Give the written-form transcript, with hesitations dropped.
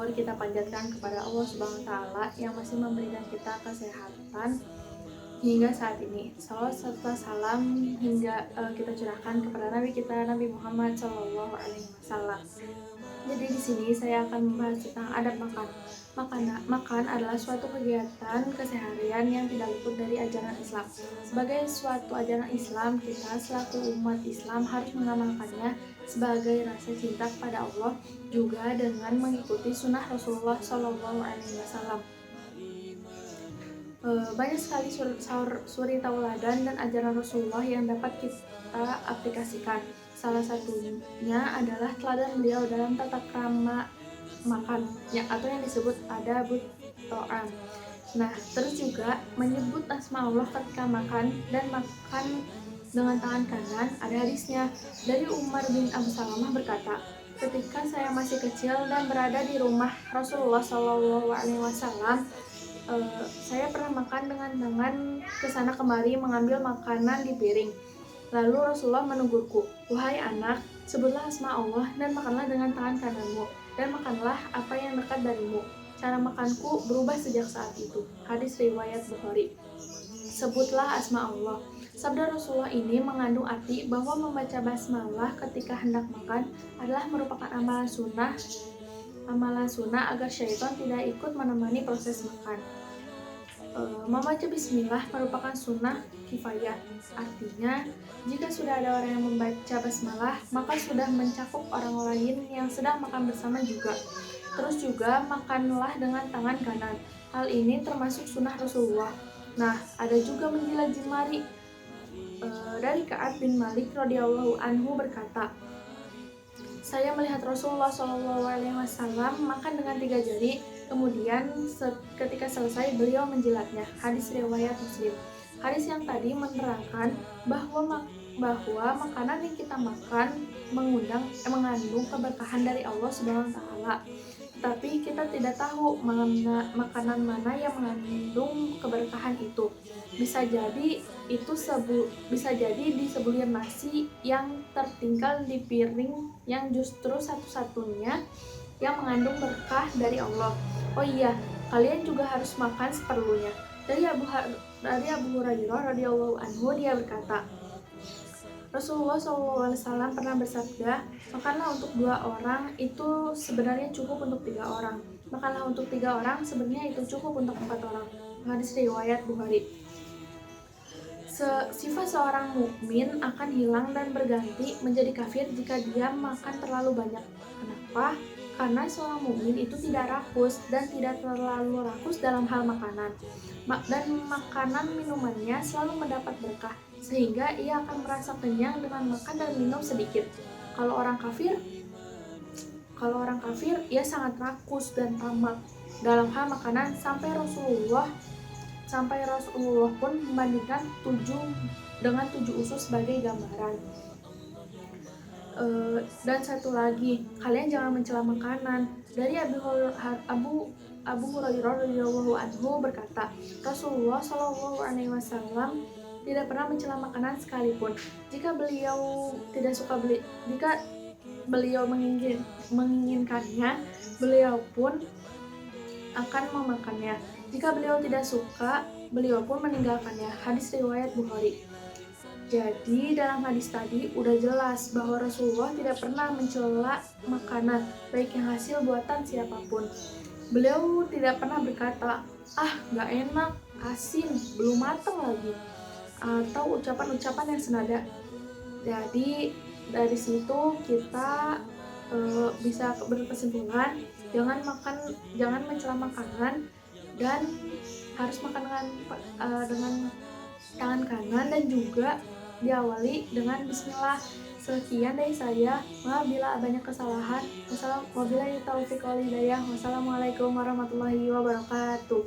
syukur kita panjatkan kepada Allah Subhanahu wa taala yang masih memberikan kita kesehatan hingga saat ini. Salawat serta salam hingga kita curahkan kepada Nabi kita Nabi Muhammad Shallallahu Alaihi Wasallam. Jadi di sini saya akan membahas tentang adab makan. Makan adalah suatu kegiatan keseharian yang tidak luput dari ajaran Islam. Sebagai suatu ajaran Islam, kita selaku umat Islam harus mengamalkannya sebagai rasa cinta kepada Allah, juga dengan mengikuti sunnah Rasulullah Shallallahu Alaihi Wasallam. Banyak sekali suri tauladan dan ajaran Rasulullah yang dapat kita aplikasikan. Salah satunya adalah teladan beliau dalam tata krama makan, atau yang disebut adabut to'am. Nah, terus juga menyebut asma Allah ketika makan dan makan dengan tangan kanan. Ada hadisnya dari Umar bin Abu Salamah berkata, ketika saya masih kecil dan berada di rumah Rasulullah Shallallahu Alaihi Wasallam, saya pernah makan dengan tangan kesana kemari mengambil makanan di piring. Lalu Rasulullah menegurku, wahai anak, sebutlah asma Allah dan makanlah dengan tangan kananmu, dan makanlah apa yang dekat darimu. Cara makanku berubah sejak saat itu. Hadis riwayat Bukhari. Sebutlah asma Allah. Sabda Rasulullah ini mengandung arti bahwa membaca basmalah ketika hendak makan adalah merupakan amalan sunnah agar syaitan tidak ikut menemani proses makan. Membaca bismillah merupakan sunnah kifayah. Artinya, jika sudah ada orang yang membaca basmalah, maka sudah mencakup orang lain yang sedang makan bersama juga. Terus juga makanlah dengan tangan kanan. Hal ini termasuk sunnah Rasulullah. Nah, ada juga menjilat jemari. Dari Ka'ab bin Malik radhiyallahu anhu berkata, saya melihat Rasulullah Shallallahu Alaihi Wasallam makan dengan 3 jari, kemudian ketika selesai beliau menjilatnya. Hadis riwayat Muslim. Hadis yang tadi menerangkan bahwa makanan yang kita makan mengandung keberkahan dari Allah Subhanahu wa taala. Tapi kita tidak tahu makanan mana yang mengandung keberkahan itu. Bisa jadi di sebulir nasi yang tertinggal di piring yang justru satu-satunya yang mengandung berkah dari Allah. Oh iya, kalian juga harus makan seperlunya. Dari Abu Hurairah radhiyallahu anhu, dia berkata, Rasulullah SAW pernah bersabda, makanlah untuk 2 orang itu sebenarnya cukup untuk 3 orang. Makanlah untuk 3 orang sebenarnya itu cukup untuk 4 orang. Hadis riwayat Bukhari. Sifat seorang mukmin akan hilang dan berganti menjadi kafir jika dia makan terlalu banyak. Kenapa? Karena seorang mukmin itu tidak rakus dan tidak terlalu rakus dalam hal makanan. Dan makanan minumannya selalu mendapat berkah, sehingga ia akan merasa kenyang dengan makan dan minum sedikit. Kalau orang kafir, ia sangat rakus dan tamak dalam hal makanan sampai Rasulullah pun membandingkan 7 usus sebagai gambaran. Dan satu lagi, kalian jangan mencela makanan. Dari Abu Hurairah radhiyallahu anhu berkata, Rasulullah Shallallahu Alaihi Wasallam tidak pernah mencela makanan sekalipun. Jika beliau menginginkannya, beliau pun akan memakannya. Jika beliau tidak suka, beliau pun meninggalkannya. Hadis riwayat Bukhari. Jadi dalam hadis tadi udah jelas bahwa Rasulullah tidak pernah mencela makanan, baik yang hasil buatan siapapun. Beliau tidak pernah berkata, gak enak, asin, belum matang lagi, atau ucapan-ucapan yang senada. Jadi dari situ kita bisa berkesimpulan jangan mencela makanan dan harus makan dengan tangan kanan, dan juga diawali dengan bismillah. Sekian dari saya. Maaf bila banyak kesalahan. Wassalamualaikum warahmatullahi wabarakatuh.